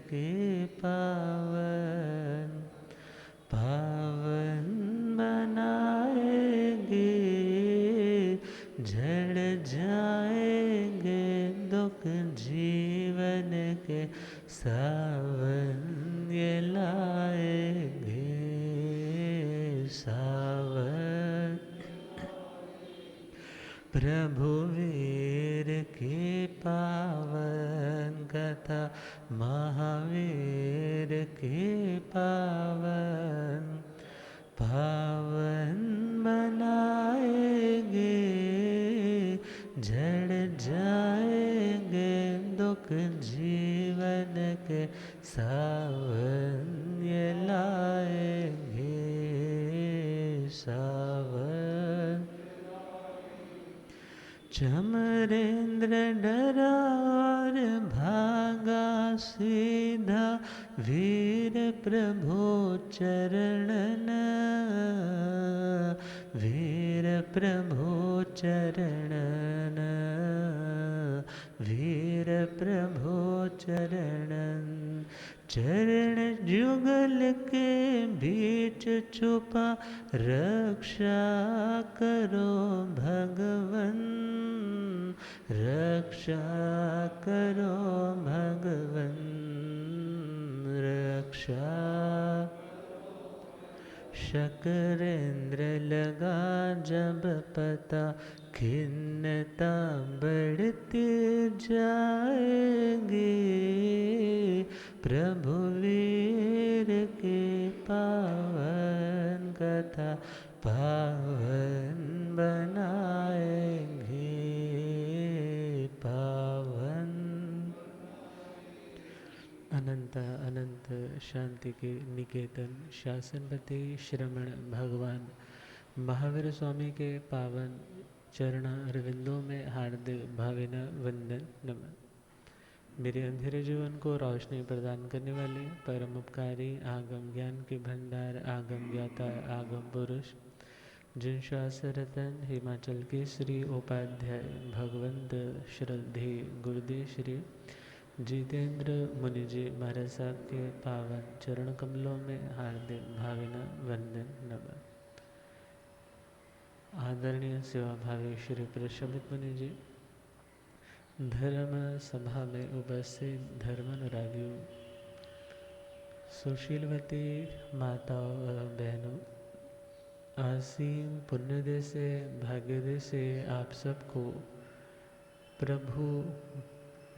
के पावन पावन बनाएंगे, झड़ जाएंगे दुख जीवन के सावन ये लाएंगे सावन। प्रभु वीर की पावन कथा, महावीर की पावन पावन बनाएंगे, झड़ जाएंगे दुख जीवन के सावन ये लाएंगे सावन। चमरेंद्र डरा और भागा सीधा, वीर प्रभु चरणन, वीर प्रभु चरणन, वीर प्रभु चरणन। चरण जुगल के बीच छुपा, रक्षा करो भगवन, रक्षा करो भगवन, रक्षा। शकरेंद्र लगा जब पता, खिन्नता बढ़ती जाएगी, प्रभु वीर की पावन कथा पावन बनाएंगे पावन। अनंत अनंत शांति के निकेतन शासनपति श्रमण भगवान महावीर स्वामी के पावन चरण अरविंदों में हार्दिक भावना वंदन नमन। मेरे अंधेरे जीवन को रोशनी प्रदान करने वाले परम उपकारी आगम ज्ञान के भंडार आगम ज्ञाता आगम पुरुष, जिन शास्त्ररतन हिमाचल के श्री उपाध्याय भगवंत श्रद्धे गुरुदेव श्री जितेंद्र मुनि जी महाराज साहब के पावन चरण कमलों में हार्दिक भावना वंदन नमन। आदरणीय सेवा भावी श्री प्रशमित मुनि जी, धर्म सभा में उपस्थित धर्मानुरागियों, सुशीलवती माताओं एवं बहनों, असीम पुण्यदय से भाग्योदय से आप सबको प्रभु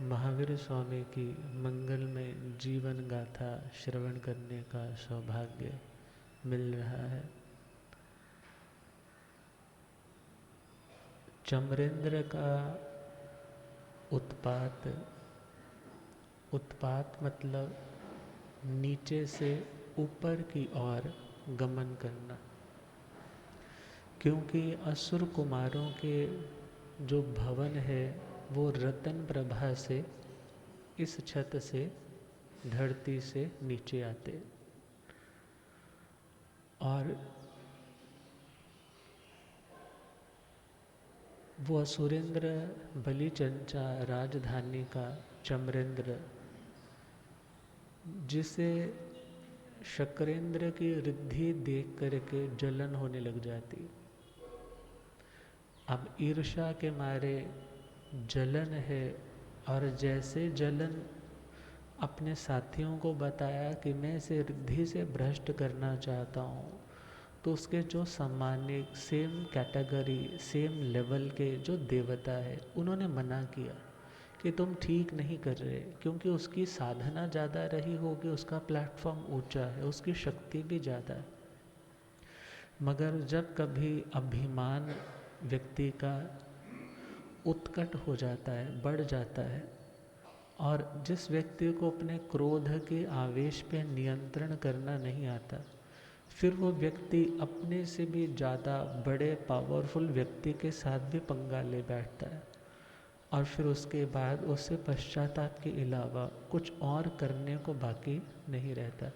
महावीर स्वामी की मंगलमय जीवन गाथा श्रवण करने का सौभाग्य मिल रहा है। चमरेंद्र का उत्पात, उत्पात मतलब नीचे से ऊपर की ओर गमन करना, क्योंकि असुर कुमारों के जो भवन है वो रतन प्रभा से इस छत से धरती से नीचे आते, और वो असुरेंद्र बलिचंचा राजधानी का चमरेंद्र, जिसे शकरेंद्र की रिद्धि देख करके जलन होने लग जाती। अब ईर्ष्या के मारे जलन है, और जैसे जलन अपने साथियों को बताया कि मैं इसे रिद्धि से भ्रष्ट करना चाहता हूँ, तो उसके जो सम्मानित सेम कैटेगरी सेम लेवल के जो देवता है उन्होंने मना किया कि तुम ठीक नहीं कर रहे, क्योंकि उसकी साधना ज़्यादा रही होगी, उसका प्लेटफॉर्म ऊंचा है, उसकी शक्ति भी ज़्यादा है। मगर जब कभी अभिमान व्यक्ति का उत्कट हो जाता है, बढ़ जाता है, और जिस व्यक्ति को अपने क्रोध के आवेश पे नियंत्रण करना नहीं आता, फिर वो व्यक्ति अपने से भी ज़्यादा बड़े पावरफुल व्यक्ति के साथ भी पंगा ले बैठता है, और फिर उसके बाद उससे पश्चाताप के अलावा कुछ और करने को बाकी नहीं रहता।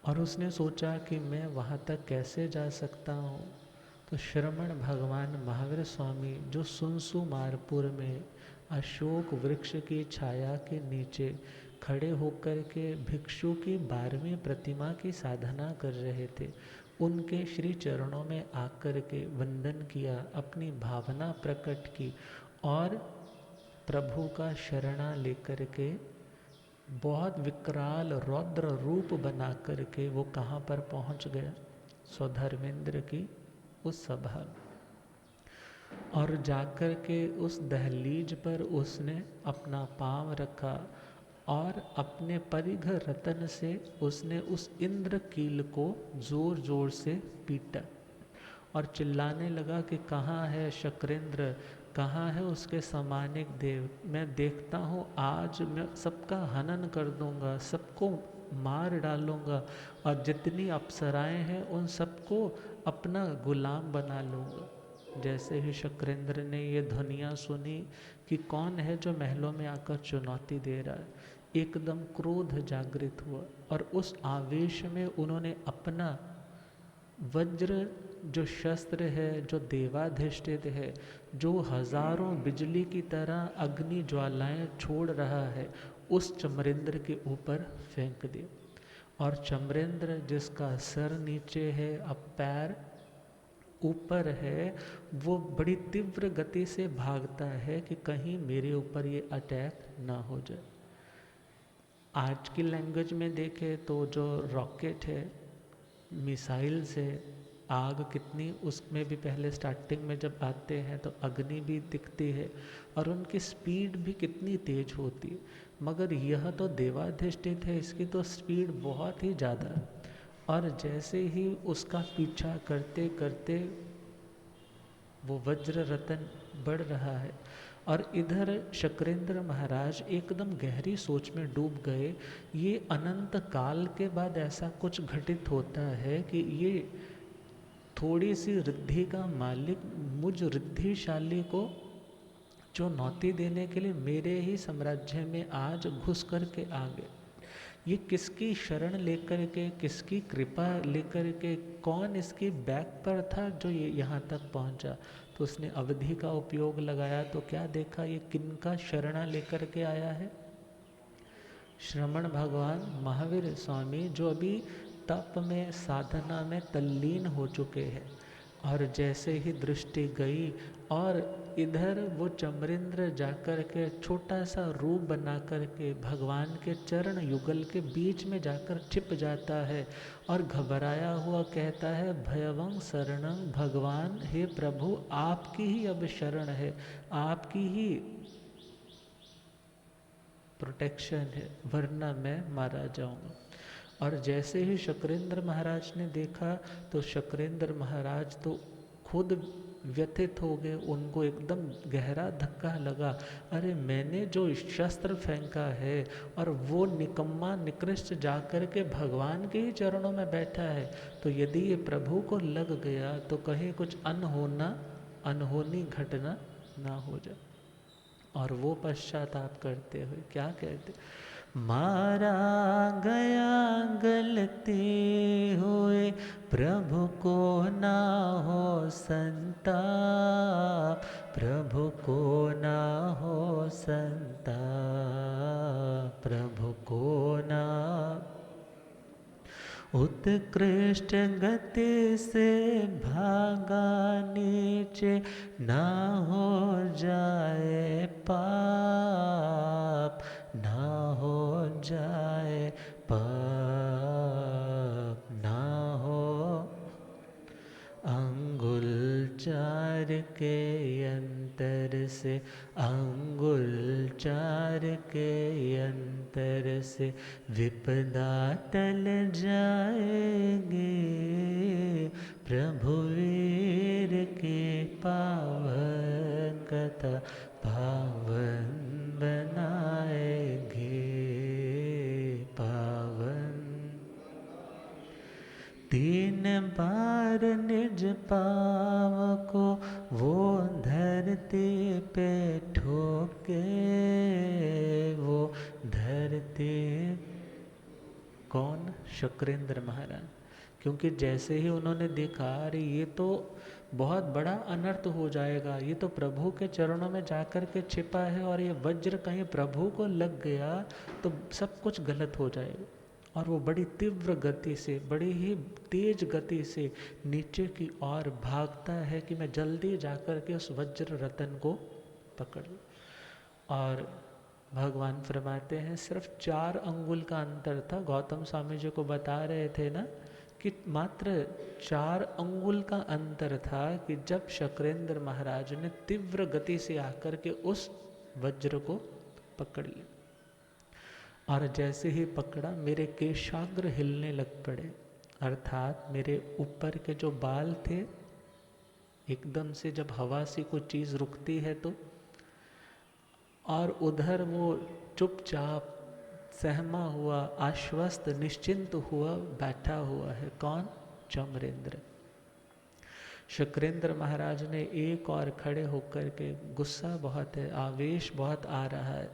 और उसने सोचा कि मैं वहाँ तक कैसे जा सकता हूँ, तो श्रमण भगवान महावीर स्वामी जो सुनसुमारपुर में अशोक वृक्ष की छाया के नीचे खड़े होकर के भिक्षु की 12वीं प्रतिमा की साधना कर रहे थे। उनके श्री चरणों में आकर के वंदन किया, अपनी भावना प्रकट की और प्रभु का शरणा लेकर के बहुत विकराल रौद्र रूप बना करके वो कहाँ पर पहुँच गया? स्वधर्मेंद्र की उस सभा में। और जाकर के उस दहलीज पर उसने अपना पांव रखा और अपने परिघ रतन से उसने उस इंद्र कील को जोर जोर से पीटा और चिल्लाने लगा कि कहाँ है शक्रेंद्र, कहाँ है उसके समानिक देव? मैं देखता हूँ आज मैं सबका हनन कर दूंगा, सबको मार डालूंगा और जितनी अप्सराएं हैं उन सबको अपना गुलाम बना लूँगा। जैसे ही शक्रेंद्र ने ये ध्वनियाँ सुनी कि कौन है जो महलों में आकर चुनौती दे रहा है, एकदम क्रोध जागृत हुआ और उस आवेश में उन्होंने अपना वज्र जो शस्त्र है, जो देवाधिष्ठित है, जो हजारों बिजली की तरह अग्नि ज्वालाएं छोड़ रहा है, उस चमरेंद्र के ऊपर फेंक दिया। और चमरेंद्र जिसका सर नीचे है, अब पैर ऊपर है, वो बड़ी तीव्र गति से भागता है कि कहीं मेरे ऊपर ये अटैक ना हो जाए। आज की लैंग्वेज में देखें तो जो रॉकेट है, मिसाइल से आग कितनी, उसमें भी पहले स्टार्टिंग में जब आते हैं तो अग्नि भी दिखती है और उनकी स्पीड भी कितनी तेज होती है, मगर यह तो देवाधिष्ठित है, इसकी तो स्पीड बहुत ही ज़्यादा है। और जैसे ही उसका पीछा करते करते वो वज्र रतन बढ़ रहा है और इधर शक्रेंद्र महाराज एकदम गहरी सोच में डूब गए। ये अनंत काल के बाद ऐसा कुछ घटित होता है कि ये थोड़ी सी रिद्धि का मालिक मुझ रिद्धिशाली को चुनौती देने के लिए मेरे ही साम्राज्य में आज घुस कर के आ गए। ये किसकी शरण लेकर के, किसकी कृपा लेकर के, कौन इसकी बैक पर था जो ये यहाँ तक पहुँचा? तो उसने अवधि का उपयोग लगाया तो क्या देखा, ये किनका शरणा लेकर के आया है? श्रमण भगवान महावीर स्वामी, जो अभी तप में साधना में तल्लीन हो चुके हैं। और जैसे ही दृष्टि गई और इधर वो चमरेंद्र जाकर के छोटा सा रूप बना कर के भगवान के चरण युगल के बीच में जाकर छिप जाता है और घबराया हुआ कहता है, भयवं शरणं भगवान, हे प्रभु आपकी ही अब शरण है, आपकी ही प्रोटेक्शन है, वरना मैं मारा जाऊंगा। और जैसे ही शक्रेंद्र महाराज ने देखा तो शक्रेंद्र महाराज तो खुद व्यथित हो गए, उनको एकदम गहरा धक्का लगा। अरे मैंने जो शस्त्र फेंका है और वो निकम्मा निकृष्ट जाकर के भगवान के ही चरणों में बैठा है, तो यदि ये प्रभु को लग गया तो कहीं कुछ अनहोनी घटना ना हो जाए। और वो पश्चाताप करते हुए क्या कहते, मारा गया गलती हुए प्रभु को ना हो संताप, प्रभु को ना हो संताप, प्रभु को ना। उत्कृष्ट गति से भागा नीचे, ना हो जाए पाप, ना हो जाए पाप, ना हो। अंगुल चार के अंतर से, अंगुल चार के अंतर से विपदा टल जाएगी, प्रभु वीर की पावन कथा पावन बनाएगी, पावन। तीन बार निज पाँव को वो धरती पे ठोके, वो धरती कौन? शक्रेंद्र महाराज। क्योंकि जैसे ही उन्होंने देखा, अरे ये तो बहुत बड़ा अनर्थ हो जाएगा, ये तो प्रभु के चरणों में जाकर के छिपा है और ये वज्र कहीं प्रभु को लग गया तो सब कुछ गलत हो जाएगा। और वो बड़ी तीव्र गति से, बड़ी ही तेज गति से नीचे की ओर भागता है कि मैं जल्दी जाकर के उस वज्र रतन को पकड़ लूं। और भगवान फरमाते हैं सिर्फ 4 अंगुल का अंतर था। गौतम स्वामी जी को बता रहे थे ना कि मात्र 4 अंगुल का अंतर था कि जब शक्रेंद्र महाराज ने तीव्र गति से आकर के उस वज्र को पकड़ लिया और जैसे ही पकड़ा मेरे केशाग्र हिलने लग पड़े, अर्थात मेरे ऊपर के जो बाल थे एकदम से जब हवा से कोई चीज़ रुकती है तो, और उधर वो चुपचाप सहमा हुआ, आश्वस्त, निश्चिंत हुआ बैठा हुआ है। कौन? चमरेंद्र। शुक्रेंद्र महाराज ने एक और खड़े होकर के, गुस्सा बहुत है, आवेश बहुत आ रहा है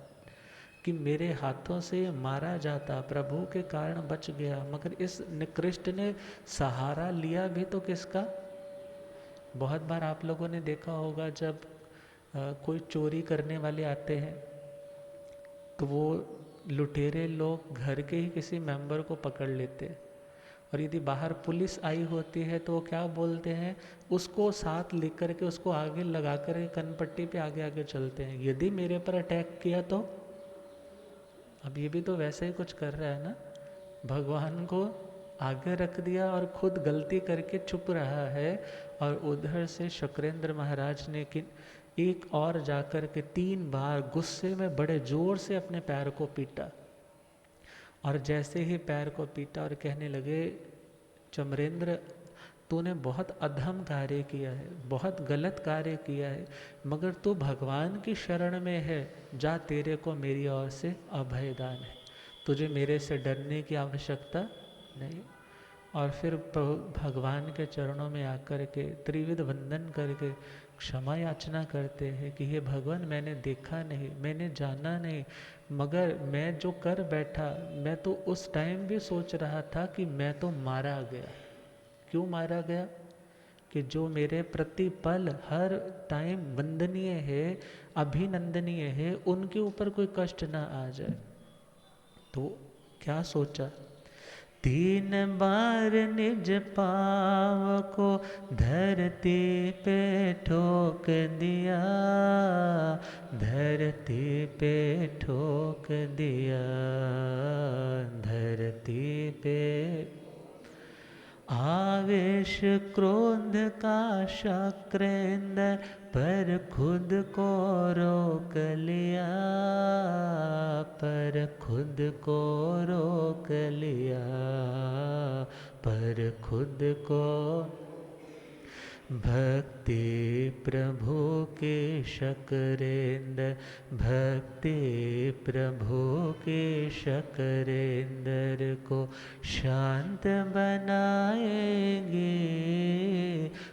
कि मेरे हाथों से मारा जाता, प्रभु के कारण बच गया, मगर इस निकृष्ट ने सहारा लिया भी तो किसका? बहुत बार आप लोगों ने देखा होगा जब कोई चोरी करने वाले आते हैं तो वो लुटेरे लोग घर के ही किसी मेंबर को पकड़ लेते हैं, और यदि बाहर पुलिस आई होती है तो वो क्या बोलते हैं, उसको साथ लेकर के उसको आगे लगा कर कनपट्टी पे आगे आगे चलते हैं। यदि मेरे पर अटैक किया तो, अब ये भी तो वैसे ही कुछ कर रहा है ना, भगवान को आगे रख दिया और खुद गलती करके छुप रहा है। और उधर से शुक्रेंद्र महाराज ने एक और जाकर के 3 बार गुस्से में बड़े जोर से अपने पैर को पीटा, और जैसे ही पैर को पीटा और कहने लगे चमरेंद्र तूने बहुत अधम कार्य किया है, बहुत गलत कार्य किया है, मगर तू भगवान की शरण में है, जा तेरे को मेरी ओर से अभयदान है, तुझे मेरे से डरने की आवश्यकता नहीं। और फिर भगवान के चरणों में आकर के त्रिविध वंदन करके क्षमा याचना करते हैं कि हे भगवान मैंने देखा नहीं, मैंने जाना नहीं, मगर मैं जो कर बैठा, मैं तो उस टाइम भी सोच रहा था कि मैं तो मारा गया। क्यों मारा गया? कि जो मेरे प्रतिपल हर टाइम वंदनीय है, अभिनंदनीय है, उनके ऊपर कोई कष्ट ना आ जाए। तो क्या सोचा, 3 बार निज पाँव को धरती पे ठोक दिया, धरती पे ठोक दिया, धरती पे आवेश क्रोध का शक्रेंद्र पर खुद को रोक लिया, पर खुद को रोक लिया, पर खुद को। भक्ति प्रभु के शक्रेंद्र, भक्ति प्रभु के शक्रेंद्र को शांत बनाएंगे,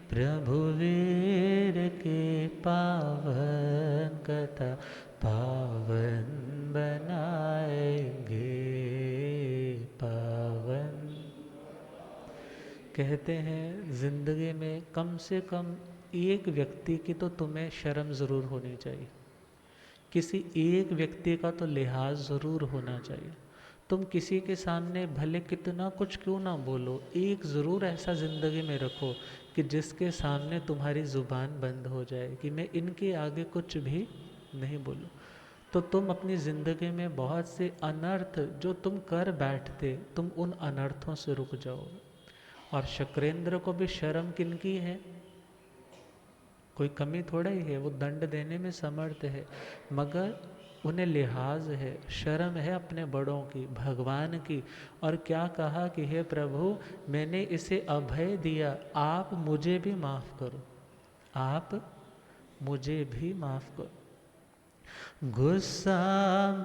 प्रभु वीर के पावन कथा पावन बनाएंगे, पावन। कहते हैं ज़िंदगी में कम से कम एक व्यक्ति की तो तुम्हें शर्म ज़रूर होनी चाहिए, किसी एक व्यक्ति का तो लिहाज ज़रूर होना चाहिए। तुम किसी के सामने भले कितना कुछ क्यों ना बोलो, एक ज़रूर ऐसा ज़िंदगी में रखो कि जिसके सामने तुम्हारी ज़ुबान बंद हो जाए कि मैं इनके आगे कुछ भी नहीं बोलूँ। तो तुम अपनी ज़िंदगी में बहुत से अनर्थ जो तुम कर बैठते, तुम उन अनर्थों से रुक जाओ। और शक्रेंद्र को भी शर्म किनकी है, कोई कमी थोड़ा ही है, वो दंड देने में समर्थ है, मगर उन्हें लिहाज है, शर्म है अपने बड़ों की, भगवान की। और क्या कहा कि हे प्रभु मैंने इसे अभय दिया, आप मुझे भी माफ़ करो, आप मुझे भी माफ़ करो। गुस्सा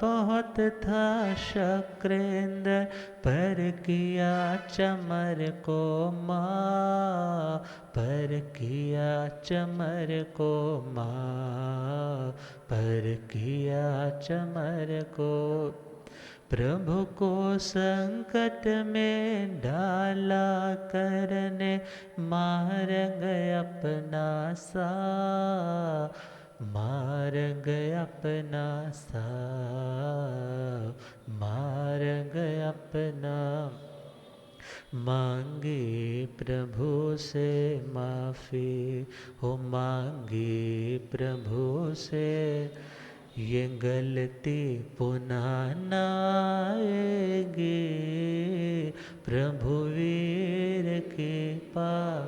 बहुत था शक्रेंद्र पर किया चमर को माँ, पर किया चमर को माँ, पर किया चमर को। प्रभु को संकट में डाला करने मार्ग अपना सा, मार्ग अपना सा, मार्ग अपना। मांगे प्रभु से माफ़ी हो, मांगे प्रभु से, ये गलती पुनः न आएगी। प्रभु वीर के पावन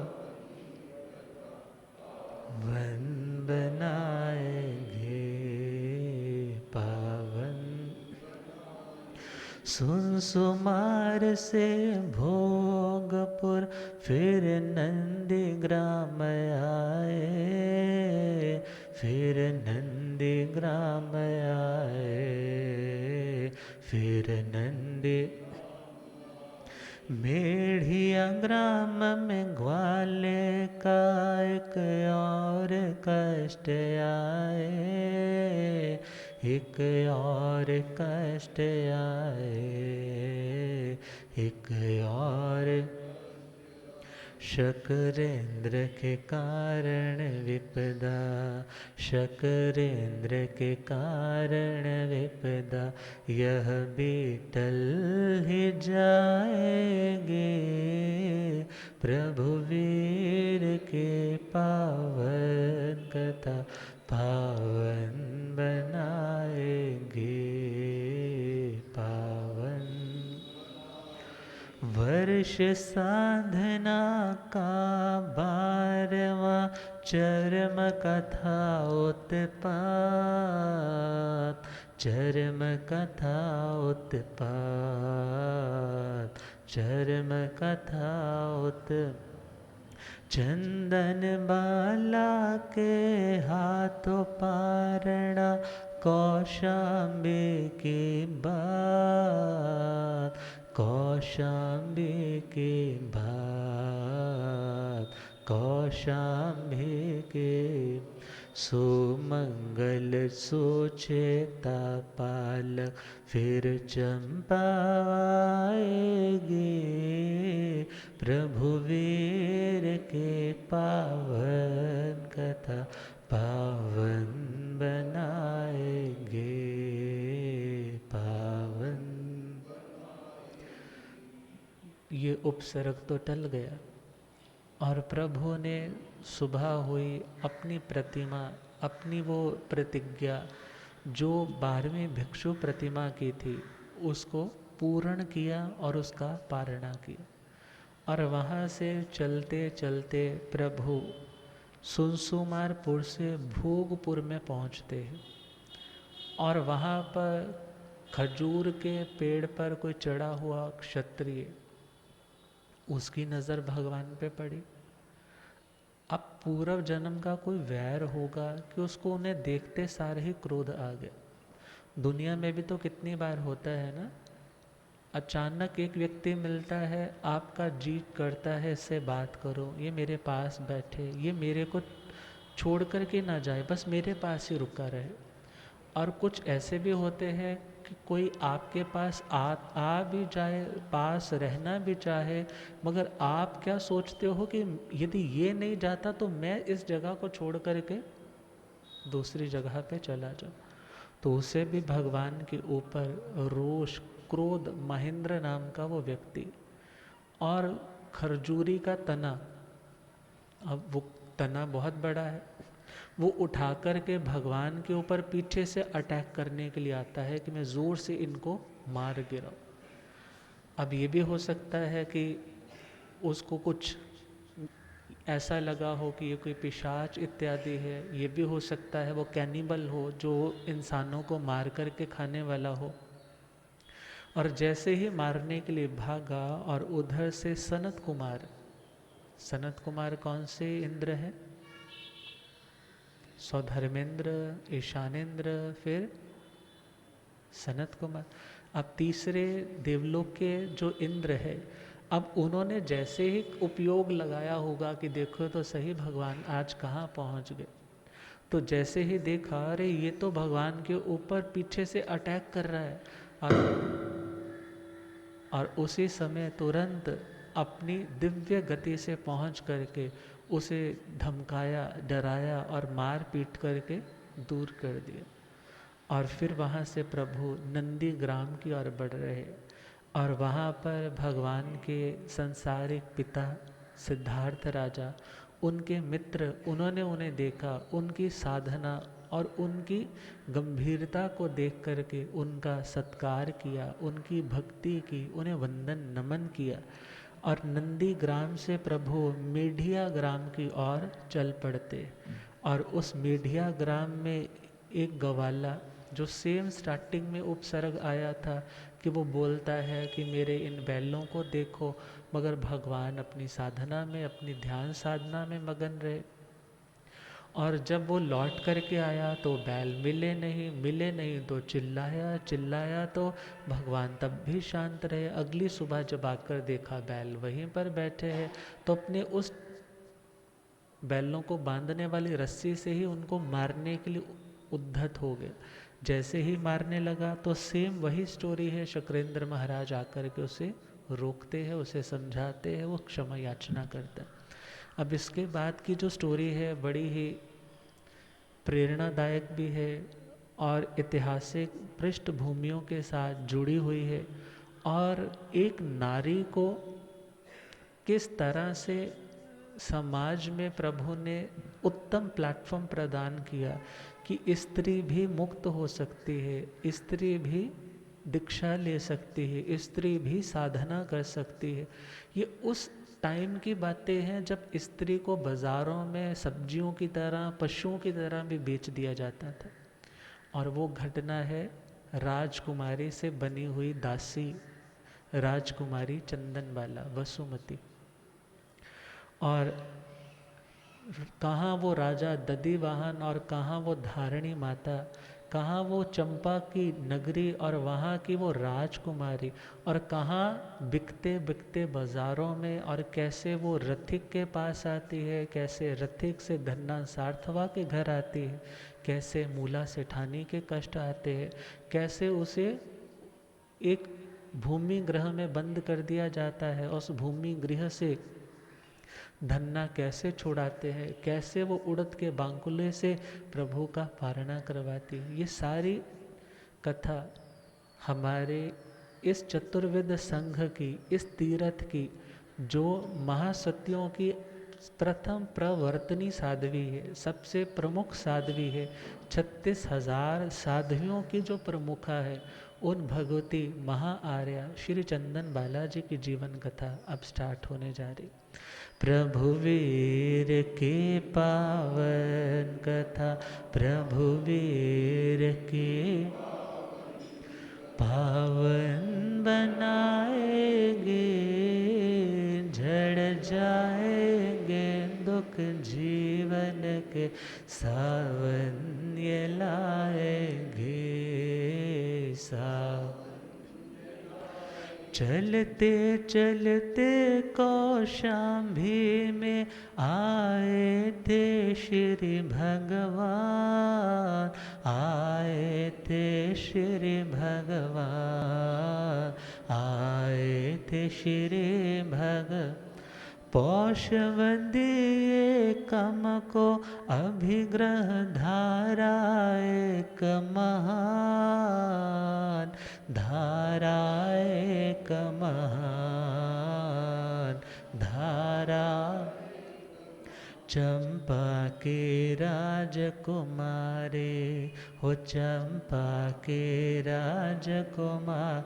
बनाएंगे पावन। सुनसुमार से भोगपुर फिर नंदीग्राम आए, फिर नंदीग्राम आए, फिर नंदी। मेढ़िया ग्राम में ग्वाले का एक और कष्ट आए, एक और कष्ट आए, एक और। शकरेंद्र के कारण विपदा, शकरेंद्र के कारण विपदा, यह भी टल ही जाएगी। प्रभु वीर के पावन कथा पावन बनाएंगे पावन। वर्ष साधना का 12वां चरम कथा उत्पात, चरम कथा उत्पात, चरम कथा उत्पात। चंदन बाला के हाथों पारणा कौशाम्बी की बात, कौशाम्बी की बात, कौशाम्बी की। सुमंगल सुचेता पालक फिर चंपा आएगी। प्रभु वीर के पावन कथा पावन बनाएंगे पावन। ये उपसर्ग तो टल गया और प्रभु ने सुबह हुई अपनी प्रतिमा, अपनी वो प्रतिज्ञा जो 12वीं भिक्षु प्रतिमा की थी उसको पूर्ण किया और उसका पारणा किया। और वहाँ से चलते चलते प्रभु सुनसुमारपुर से भोगपुर में पहुँचते हैं और वहाँ पर खजूर के पेड़ पर कोई चढ़ा हुआ क्षत्रिय, उसकी नज़र भगवान पे पड़ी। अब पूर्व जन्म का कोई वैर होगा कि उसको उन्हें देखते सारे ही क्रोध आ गया। दुनिया में भी तो कितनी बार होता है ना, अचानक एक व्यक्ति मिलता है, आपका जी करता है इससे बात करो, ये मेरे पास बैठे, ये मेरे को छोड़ कर के ना जाए, बस मेरे पास ही रुका रहे। और कुछ ऐसे भी होते हैं कि कोई आपके पास आ भी जाए, पास रहना भी चाहे, मगर आप क्या सोचते हो कि यदि ये नहीं जाता तो मैं इस जगह को छोड़ करके दूसरी जगह पे चला जाऊँ। तो उसे भी भगवान के ऊपर रोष क्रोध, महेंद्र नाम का वो व्यक्ति, और खरजूरी का तना, अब वो तना बहुत बड़ा है, वो उठा कर के भगवान के ऊपर पीछे से अटैक करने के लिए आता है कि मैं ज़ोर से इनको मार गिराऊं। अब ये भी हो सकता है कि उसको कुछ ऐसा लगा हो कि ये कोई पिशाच इत्यादि है, ये भी हो सकता है वो कैनिबल हो जो इंसानों को मार कर के खाने वाला हो। और जैसे ही मारने के लिए भागा और उधर से सनत कुमार, सनत कुमार कौन से इंद्र है? सौधर्मेंद्र, ईशानेंद्र, फिर सनत कुमार। अब तीसरे देवलोक के जो इंद्र है, अब उन्होंने जैसे ही उपयोग लगाया होगा कि देखो तो सही भगवान आज कहाँ पहुँच गए, तो जैसे ही देखा अरे ये तो भगवान के ऊपर पीछे से अटैक कर रहा है, और और उसी समय तुरंत अपनी दिव्य गति से पहुंच करके उसे धमकाया, डराया और मार पीट करके दूर कर दिया। और फिर वहाँ से प्रभु नंदी ग्राम की ओर बढ़ रहे और वहाँ पर भगवान के संसारिक पिता सिद्धार्थ राजा, उनके मित्र, उन्होंने उन्हें देखा, उनकी साधना और उनकी गंभीरता को देख करके उनका सत्कार किया, उनकी भक्ति की, उन्हें वंदन नमन किया और नंदी ग्राम से प्रभु मीडिया ग्राम की ओर चल पड़ते। और उस मीडिया ग्राम में एक गवाला जो सेम स्टार्टिंग में उपसर्ग आया था कि वो बोलता है कि मेरे इन बैलों को देखो, मगर भगवान अपनी साधना में, अपनी ध्यान साधना में मगन रहे। और जब वो लौट करके आया तो बैल मिले नहीं तो चिल्लाया तो भगवान तब भी शांत रहे। अगली सुबह जब आकर देखा बैल वहीं पर बैठे हैं तो अपने उस बैलों को बांधने वाली रस्सी से ही उनको मारने के लिए उद्धत हो गए। जैसे ही मारने लगा तो सेम वही स्टोरी है, शक्रेंद्र महाराज आकर के उसे रोकते हैं, उसे समझाते हैं, वो क्षमा याचना करता है। अब इसके बाद की जो स्टोरी है बड़ी ही प्रेरणादायक भी है और ऐतिहासिक पृष्ठभूमियों के साथ जुड़ी हुई है और एक नारी को किस तरह से समाज में प्रभु ने उत्तम प्लेटफॉर्म प्रदान किया कि स्त्री भी मुक्त हो सकती है, स्त्री भी दीक्षा ले सकती है, स्त्री भी साधना कर सकती है। ये उस टाइम की बातें हैं जब स्त्री को बाज़ारों में सब्जियों की तरह, पशुओं की तरह भी बेच दिया जाता था। और वो घटना है राजकुमारी से बनी हुई दासी राजकुमारी चंदनबाला वसुमती। और कहाँ वो राजा दधिवाहन और कहाँ वो धारणी माता, कहाँ वो चंपा की नगरी और वहाँ की वो राजकुमारी, और कहाँ बिकते बिकते बाज़ारों में, और कैसे वो रथिक के पास आती है, कैसे रथिक से धन्ना सार्थवा के घर आती है, कैसे मूला सेठानी के कष्ट आते हैं, कैसे उसे एक भूमि गृह में बंद कर दिया जाता है, उस भूमि गृह से धन्ना कैसे छुड़ाते हैं, कैसे वो उड़द के बांकुले से प्रभु का पारणा करवाती है। ये सारी कथा हमारे इस चतुर्वेद संघ की, इस तीर्थ की, जो महासतियों की प्रथम प्रवर्तनी साध्वी है, सबसे प्रमुख साध्वी है, 36,000 साध्वियों की जो प्रमुखा है, उन भगवती महाआर्या श्री चंदन बालाजी की जीवन कथा अब स्टार्ट होने जा रही। प्रभु वीर के पावन कथा, प्रभु वीर के पावन बनाएंगे, झड़ जाएंगे दुख जीवन के, सावन ये लाएंगे सावन। चलते चलते कौशाम्भी में आए थे श्री भगवान, आए थे श्री भगवान, आए थे श्री भगवान। पौषवदी एकम को अभिग्रह धारा एक महान, धारा एक महान धारा। चंपा के राजकुमारे हो, चंपा के राजकुमार,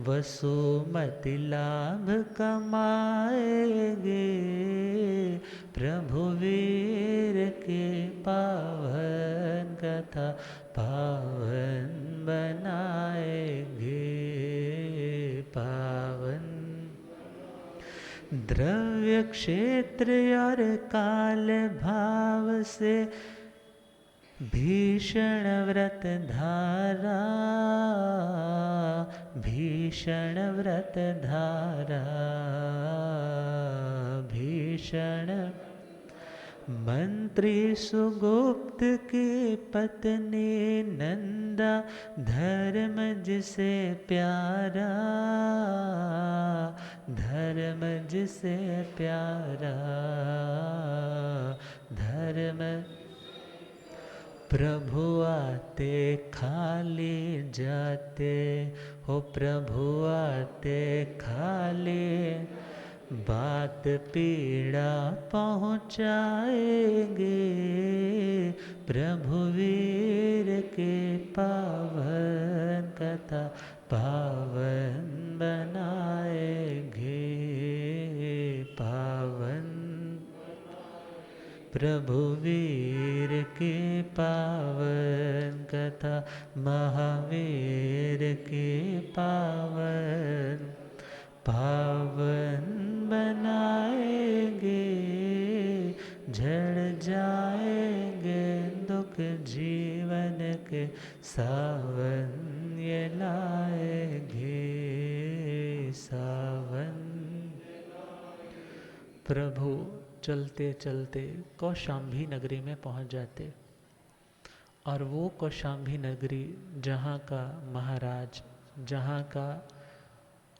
वसुमती लाभ कमाएंगे, प्रभु वीर के पावन कथा पावन बनाएंगे, पावन। द्रव्य क्षेत्र और काल भाव से भीषण व्रत धारा, भीषण व्रत धारा, भीषण। मंत्री सुगुप्त की पत्नी नंदा, धर्म जिसे प्यारा, धर्म जिसे प्यारा, धर्म प्रभु आते खाली जाते हो, प्रभु आते खाली बात पीड़ा पहुँचाएंगे, प्रभु वीर के पावन कथा पावन बनाएंगे, पावन प्रभु वीर के पावन कथा महावीर के पावन पावन बनाएंगे, झड़ जाएंगे दुख जीवन के सावन ये लाएंगे, सावन। प्रभु चलते चलते कौशाम्भी नगरी में पहुंच जाते, और वो कौशाम्भी नगरी जहाँ का महाराज, जहाँ का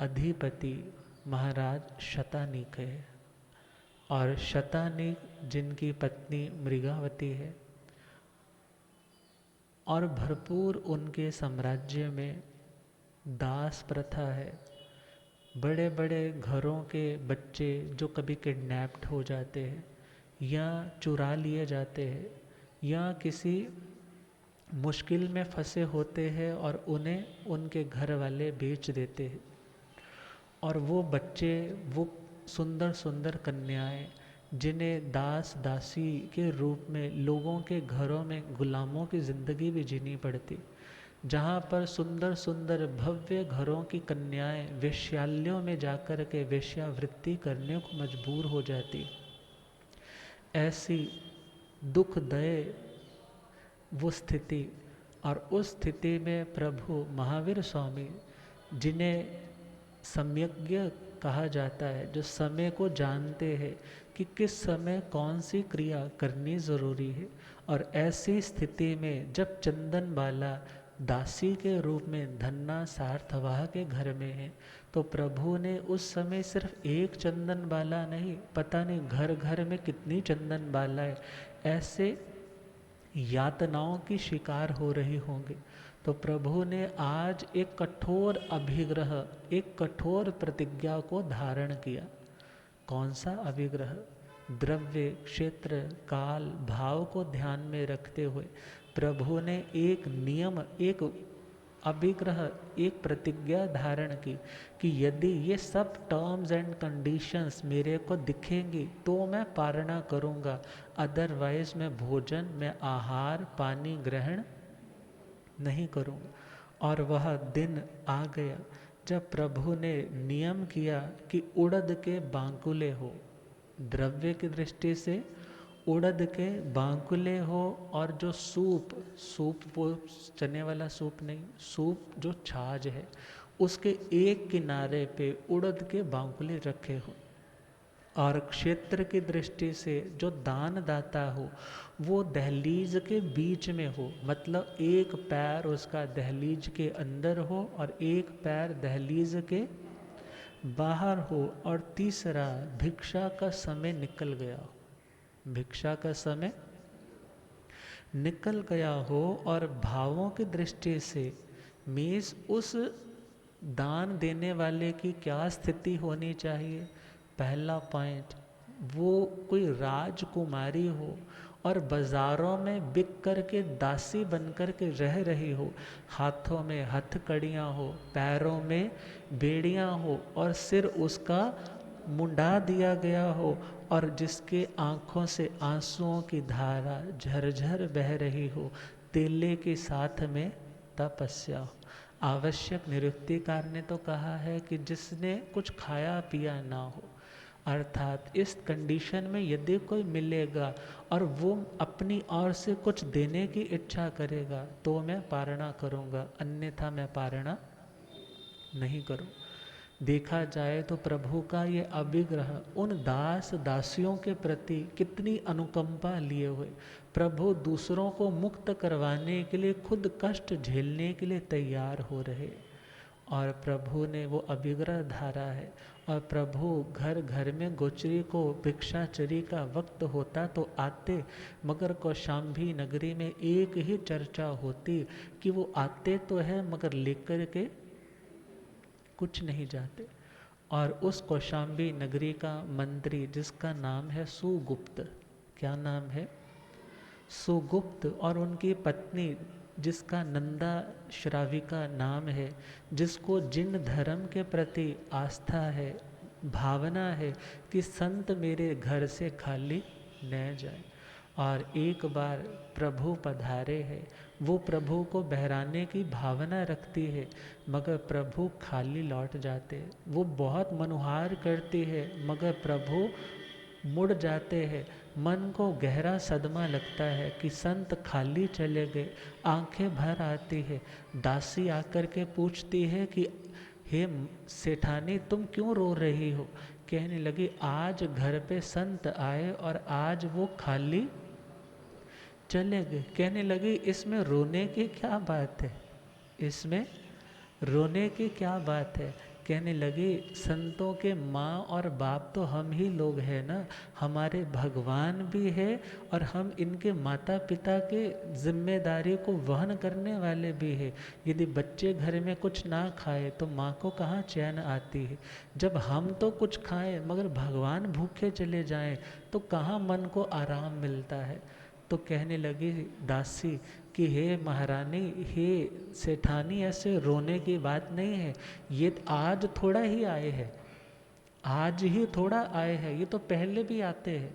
अधिपति महाराज शतानीक है, और शतानीक जिनकी पत्नी मृगावती है, और भरपूर उनके साम्राज्य में दास प्रथा है। बड़े बड़े घरों के बच्चे जो कभी किडनैप्ड हो जाते हैं या चुरा लिए जाते हैं या किसी मुश्किल में फंसे होते हैं और उन्हें उनके घर वाले बेच देते हैं, और वो बच्चे, वो सुंदर सुंदर कन्याएं जिन्हें दास दासी के रूप में लोगों के घरों में गुलामों की ज़िंदगी भी जीनी पड़ती, जहाँ पर सुंदर सुंदर भव्य घरों की कन्याएं वेश्यालयों में जाकर के वेश्यावृत्ति करने को मजबूर हो जाती। ऐसी दुखदायी वो स्थिति, और उस स्थिति में प्रभु महावीर स्वामी, जिन्हें सम्यज्ञ कहा जाता है, जो समय को जानते हैं कि किस समय कौन सी क्रिया करनी ज़रूरी है, और ऐसी स्थिति में जब चंदन बाला दासी के रूप में धन्ना सार्थवाह के घर में है, तो प्रभु ने उस समय सिर्फ एक चंदन बाला नहीं, पता नहीं घर घर में कितनी चंदन बाला है, ऐसे यातनाओं की शिकार हो रही होंगी। तो प्रभु ने आज एक कठोर अभिग्रह, एक कठोर प्रतिज्ञा को धारण किया। कौन सा अभिग्रह? द्रव्य, क्षेत्र, काल, भाव को ध्यान में रखते हुए प्रभु ने एक नियम, एक अभिग्रह, एक प्रतिज्ञा धारण की कि यदि ये सब टर्म्स एंड कंडीशंस मेरे को दिखेंगी तो मैं पारणा करूँगा, अदरवाइज मैं भोजन, मैं आहार पानी ग्रहण नहीं करूँगा। और वह दिन आ गया जब प्रभु ने नियम किया कि उड़द के बांकुले हो, द्रव्य की दृष्टि से उड़द के बांकुले हो, और जो सूप वो चने वाला सूप नहीं, सूप जो छाछ है उसके एक किनारे पे उड़द के बांकुले रखे हो, और क्षेत्र की दृष्टि से जो दानदाता हो वो दहलीज के बीच में हो, मतलब एक पैर उसका दहलीज के अंदर हो और एक पैर दहलीज के बाहर हो, और तीसरा भिक्षा का समय निकल गया हो, भिक्षा का समय निकल गया हो, और भावों की दृष्टि से मीन्स उस दान देने वाले की क्या स्थिति होनी चाहिए। पहला पॉइंट, वो कोई राजकुमारी हो और बाज़ारों में बिक कर के दासी बन कर के रह रही हो, हाथों में हथकड़ियाँ हो, पैरों में बेड़ियाँ हो, और सिर उसका मुंडा दिया गया हो, और जिसके आँखों से आंसुओं की धारा झरझर बह रही हो, तेले के साथ में तपस्या हो। आवश्यक निरुक्तिकार ने तो कहा है कि जिसने कुछ खाया पिया ना हो, अर्थात इस कंडीशन में यदि कोई मिलेगा और वो अपनी ओर से कुछ देने की इच्छा करेगा तो मैं पारणा करूँगा, अन्यथा मैं पारणा नहीं करूँ। देखा जाए तो प्रभु का ये अभिग्रह उन दास दासियों के प्रति कितनी अनुकंपा लिए हुए, प्रभु दूसरों को मुक्त करवाने के लिए खुद कष्ट झेलने के लिए तैयार हो रहे। और प्रभु ने वो अभिग्रह धारा है। और प्रभु घर घर में गोचरी को भिक्षाचरी का वक्त होता तो आते, मगर कौशाम्बी नगरी में एक ही चर्चा होती कि वो आते तो है मगर लेकर के कुछ नहीं जाते। और उस कौशाम्बी नगरी का मंत्री जिसका नाम है सुगुप्त, क्या नाम है? सुगुप्त, और उनकी पत्नी जिसका नंदा श्राविका नाम है, जिसको जिन धर्म के प्रति आस्था है, भावना है कि संत मेरे घर से खाली न जाए। और एक बार प्रभु पधारे हैं, वो प्रभु को बहराने की भावना रखती है मगर प्रभु खाली लौट जाते। वो बहुत मनुहार करती है मगर प्रभु मुड़ जाते हैं। मन को गहरा सदमा लगता है कि संत खाली चले गए, आंखें भर आती है। दासी आकर के पूछती है कि हे सेठानी, तुम क्यों रो रही हो? कहने लगी, आज घर पे संत आए और आज वो खाली चले गए। कहने लगी, इसमें रोने की क्या बात है? इसमें रोने की क्या बात है? कहने लगी, संतों के माँ और बाप तो हम ही लोग हैं ना, हमारे भगवान भी है और हम इनके माता पिता के जिम्मेदारी को वहन करने वाले भी हैं। यदि बच्चे घर में कुछ ना खाए तो माँ को कहाँ चैन आती है? जब हम तो कुछ खाएं मगर भगवान भूखे चले जाएं तो कहाँ मन को आराम मिलता है? तो कहने लगी दासी कि हे महारानी, हे सेठानी, ऐसे रोने की बात नहीं है। ये आज थोड़ा ही आए हैं, आज ही थोड़ा आए हैं, ये तो पहले भी आते हैं।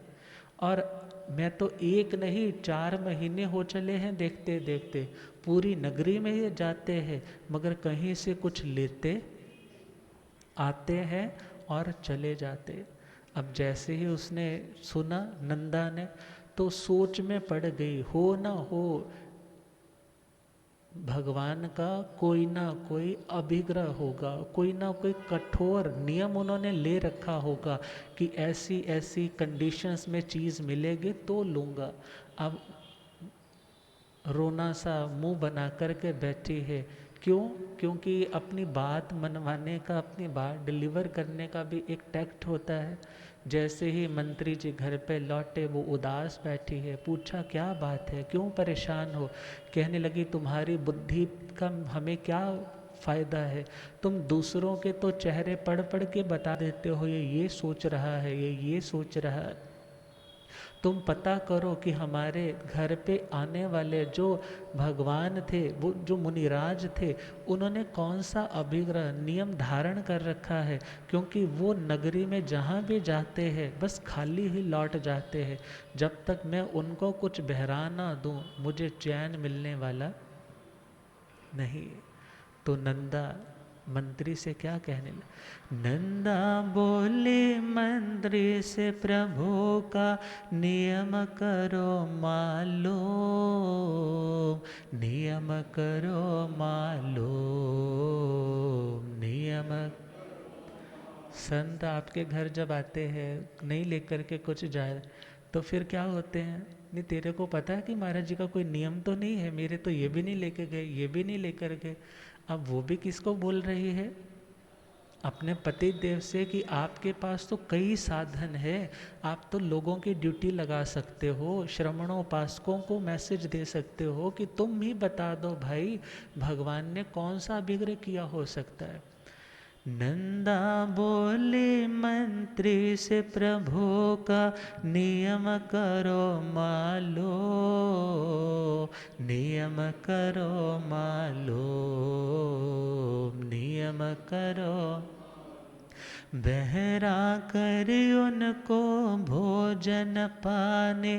और मैं तो एक नहीं 4 महीने हो चले हैं देखते देखते, पूरी नगरी में ये जाते हैं मगर कहीं से कुछ लेते आते हैं और चले जाते। अब जैसे ही उसने सुना नंदा ने, तो सोच में पड़ गई, हो ना हो भगवान का कोई ना कोई अभिग्रह होगा, कोई ना कोई कठोर नियम उन्होंने ले रखा होगा कि ऐसी ऐसी कंडीशंस में चीज़ मिलेगी तो लूँगा। अब रोना सा मुंह बना कर के बैठी है। क्यों? क्योंकि अपनी बात मनवाने का, अपनी बात डिलीवर करने का भी एक टैक्ट होता है। जैसे ही मंत्री जी घर पे लौटे, वो उदास बैठी है। पूछा, क्या बात है, क्यों परेशान हो? कहने लगी, तुम्हारी बुद्धि का हमें क्या फ़ायदा है? तुम दूसरों के तो चेहरे पढ़ पढ़ के बता देते हो ये सोच रहा है, ये सोच रहा है। तुम पता करो कि हमारे घर पे आने वाले जो भगवान थे, वो जो मुनिराज थे, उन्होंने कौन सा अभिग्रह नियम धारण कर रखा है, क्योंकि वो नगरी में जहाँ भी जाते हैं बस खाली ही लौट जाते हैं। जब तक मैं उनको कुछ बहरा ना दूँ मुझे चैन मिलने वाला नहीं। तो नंदा मंत्री से क्या कहने लगा? नंदा बोले मंत्री से, प्रभु का नियम करो मालूम, नियम करो मालूम, नियम। संत आपके घर जब आते हैं नहीं लेकर के कुछ जाए तो फिर क्या होते हैं? नहीं, तेरे को पता है कि महाराज जी का कोई नियम तो नहीं है, मेरे तो ये भी नहीं लेके गए, ये भी नहीं लेकर गए। अब वो भी किसको बोल रही है? अपने पति देव से कि आपके पास तो कई साधन है, आप तो लोगों की ड्यूटी लगा सकते हो, श्रमणोपासकों को मैसेज दे सकते हो कि तुम ही बता दो भाई भगवान ने कौन सा अभिग्रह किया हो सकता है। नंदा बोले मंत्री से, प्रभु का नियम करो मालो, नियम करो मालो, नियम करो। बहरा कर उनको भोजन पाने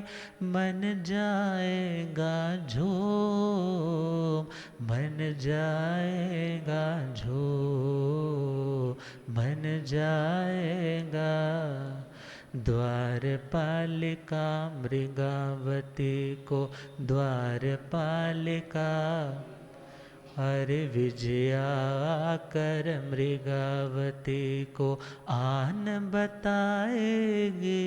मन जाएगा झूम, मन जाएगा झूम, मन जाएगा। द्वारपालिका मृगावती को द्वारपालिका, अरे विजया कर मृगावती को आन बताएंगे,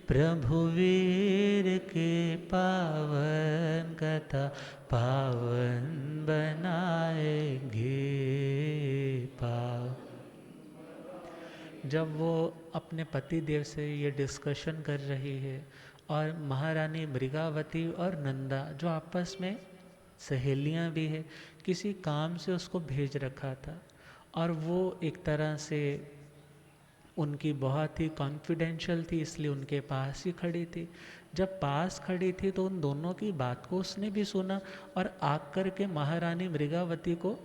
प्रभु वीर के पावन कथा पावन बनाएंगे। जब वो अपने पति देव से ये डिस्कशन कर रही है और महारानी मृगावती और नंदा जो आपस में सहेलियां भी है, किसी काम से उसको भेज रखा था और वो एक तरह से उनकी बहुत ही कॉन्फिडेंशियल थी, इसलिए उनके पास ही खड़ी थी। जब पास खड़ी थी तो उन दोनों की बात को उसने भी सुना और आकर के महारानी मृगावती को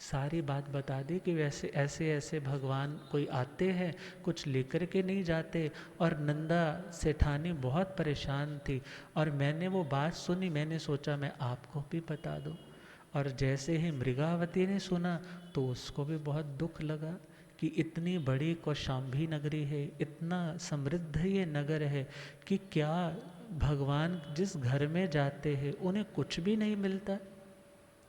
सारी बात बता दी कि वैसे ऐसे ऐसे भगवान कोई आते हैं, कुछ लेकर के नहीं जाते। और नंदा सेठानी बहुत परेशान थी और मैंने वो बात सुनी, मैंने सोचा मैं आपको भी बता दूं। और जैसे ही मृगावती ने सुना तो उसको भी बहुत दुख लगा कि इतनी बड़ी कौशाम्बी नगरी है, इतना समृद्ध ये नगर है कि क्या भगवान जिस घर में जाते हैं उन्हें कुछ भी नहीं मिलता।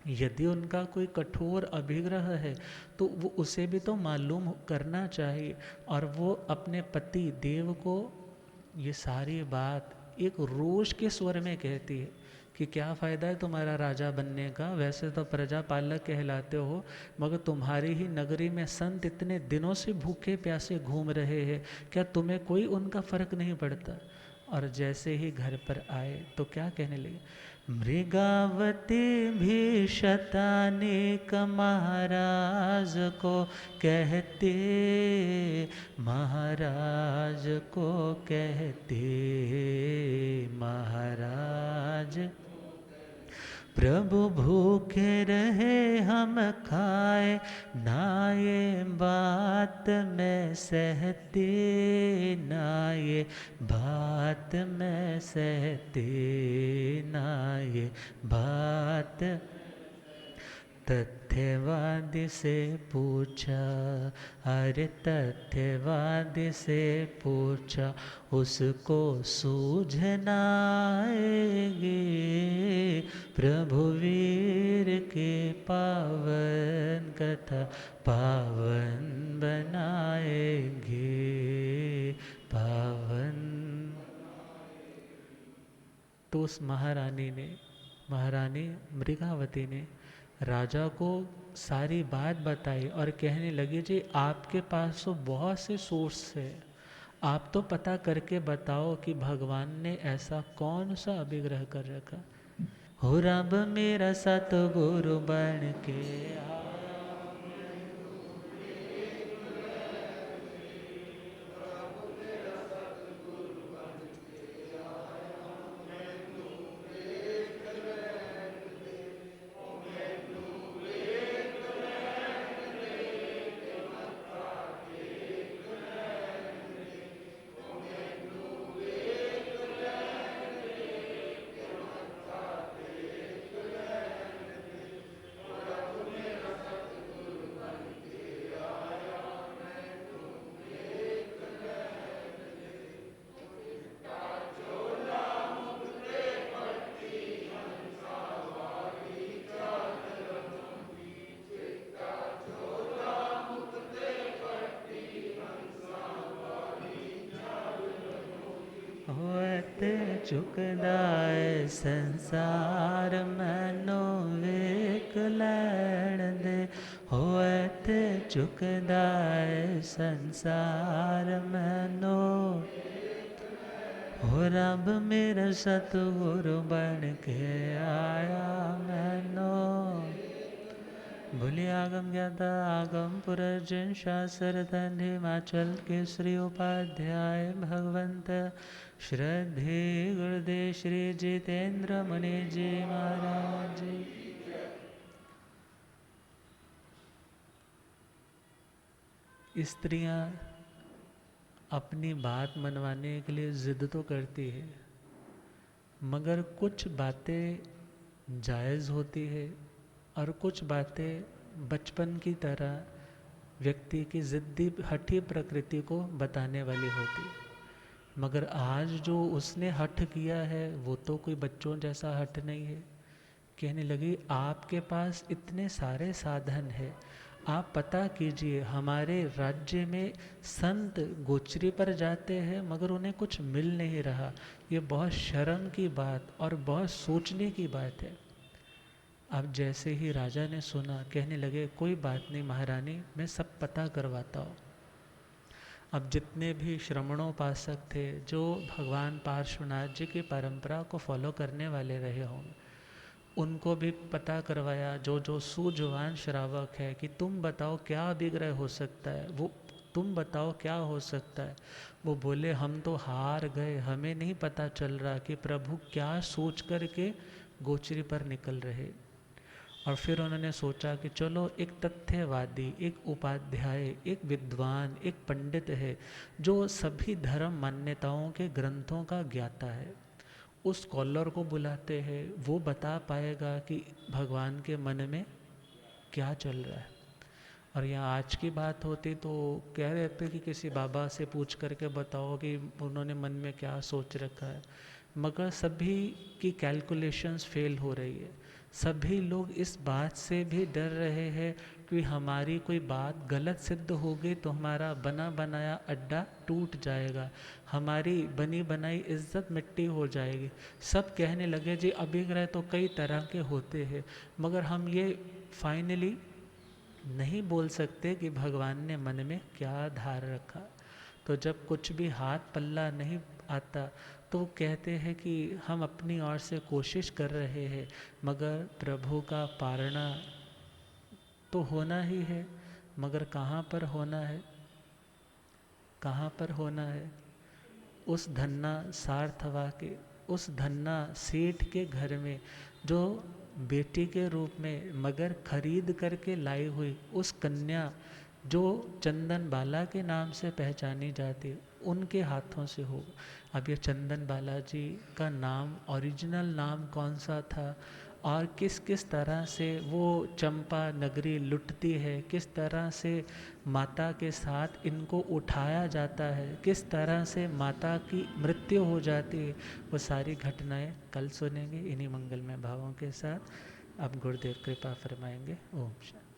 यदि उनका कोई कठोर अभिग्रह है तो वो उसे भी तो मालूम करना चाहिए। और वो अपने पति देव को ये सारी बात एक रोष के स्वर में कहती है कि क्या फ़ायदा है तुम्हारा राजा बनने का, वैसे तो प्रजा पालक कहलाते हो, मगर तुम्हारी ही नगरी में संत इतने दिनों से भूखे प्यासे घूम रहे हैं, क्या तुम्हें कोई उनका फ़र्क नहीं पड़ता। और जैसे ही घर पर आए तो क्या कहने लगे, मृगावती भी शतानिक महाराज को कहते, महाराज को कहते, महाराज प्रभु भूखे रहे हम खाए, ना ये बात मैं सहते, ना ये बात मैं सहते, ना ये बात। तथ्यवादी से पूछा, अरे तथ्यवादी से पूछा, उसको सूझना आएगी, प्रभु वीर के पावन कथा पावन बनाएंगे, पावन। तो उस महारानी मृगावती ने राजा को सारी बात बताई और कहने लगी, जी आपके पास तो बहुत से सोर्स है, आप तो पता करके बताओ कि भगवान ने ऐसा कौन सा अभिग्रह कर रखा। हो रब मेरा सतगुरु बन के आया, चुकदाए संसार मैनो वेख लैण दे, होते चुकदाए संसार मैनो, हो रब मेरा सतगुरु बन के आया मैनो। भूलि आगम ज्ञाता आगम पुरर्जन शास्त्र धन हिमाचल के श्री उपाध्याय भगवंत श्रद्धे गुरुदेव श्री जितेंद्र मुनि जी महाराज जी। स्त्रियां अपनी बात मनवाने के लिए जिद तो करती है, मगर कुछ बातें जायज़ होती है और कुछ बातें बचपन की तरह व्यक्ति की ज़िद्दी हठी प्रकृति को बताने वाली होती है। मगर आज जो उसने हठ किया है वो तो कोई बच्चों जैसा हठ नहीं है कहने लगी आपके पास इतने सारे साधन है, आप पता कीजिए हमारे राज्य में संत गोचरी पर जाते हैं मगर उन्हें कुछ मिल नहीं रहा। ये बहुत शर्म की बात और बहुत सोचने की बात है। अब जैसे ही राजा ने सुना, कहने लगे कोई बात नहीं महारानी, मैं सब पता करवाता हूँ। अब जितने भी श्रमणोपासक थे जो भगवान पार्श्वनाथ जी की परंपरा को फॉलो करने वाले रहे होंगे, उनको भी पता करवाया। जो जो सूझवान श्रावक है कि तुम बताओ क्या विग्रह हो सकता है, वो तुम बताओ क्या हो सकता है। वो बोले हम तो हार गए, हमें नहीं पता चल रहा कि प्रभु क्या सोच करके गोचरी पर निकल रहे। और फिर उन्होंने सोचा कि चलो एक तथ्यवादी, एक उपाध्याय, एक विद्वान, एक पंडित है जो सभी धर्म मान्यताओं के ग्रंथों का ज्ञाता है, उस स्कॉलर को बुलाते हैं। वो बता पाएगा कि भगवान के मन में क्या चल रहा है। और यहाँ आज की बात होती तो कह रहे थे कि किसी बाबा से पूछ करके बताओ कि उन्होंने मन में क्या सोच रखा है, मगर सभी की कैलकुलेशंस फेल हो रही है। सभी लोग इस बात से भी डर रहे हैं कि हमारी कोई बात गलत सिद्ध हो गई तो हमारा बना बनाया अड्डा टूट जाएगा, हमारी बनी बनाई इज्जत मिट्टी हो जाएगी। सब कहने लगे जी अभिग्रह तो कई तरह के होते हैं, मगर हम ये फाइनली नहीं बोल सकते कि भगवान ने मन में क्या धार रखा। तो जब कुछ भी हाथ पल्ला नहीं आता तो कहते हैं कि हम अपनी ओर से कोशिश कर रहे हैं, मगर प्रभु का पारना तो होना ही है, मगर कहाँ पर होना है, कहाँ पर होना है। उस धन्ना सार्थवा के, उस धन्ना सेठ के घर में जो बेटी के रूप में मगर खरीद करके लाई हुई उस कन्या जो चंदन बाला के नाम से पहचानी जाती, उनके हाथों से होगा। अब ये चंदन बाला जी का नाम, ओरिजिनल नाम कौन सा था और किस किस तरह से वो चंपा नगरी लुटती है, किस तरह से माता के साथ इनको उठाया जाता है, किस तरह से माता की मृत्यु हो जाती है, वो सारी घटनाएं कल सुनेंगे इन्हीं मंगलमय भावों के साथ। अब गुरुदेव कृपा फरमाएंगे। ओम शांति।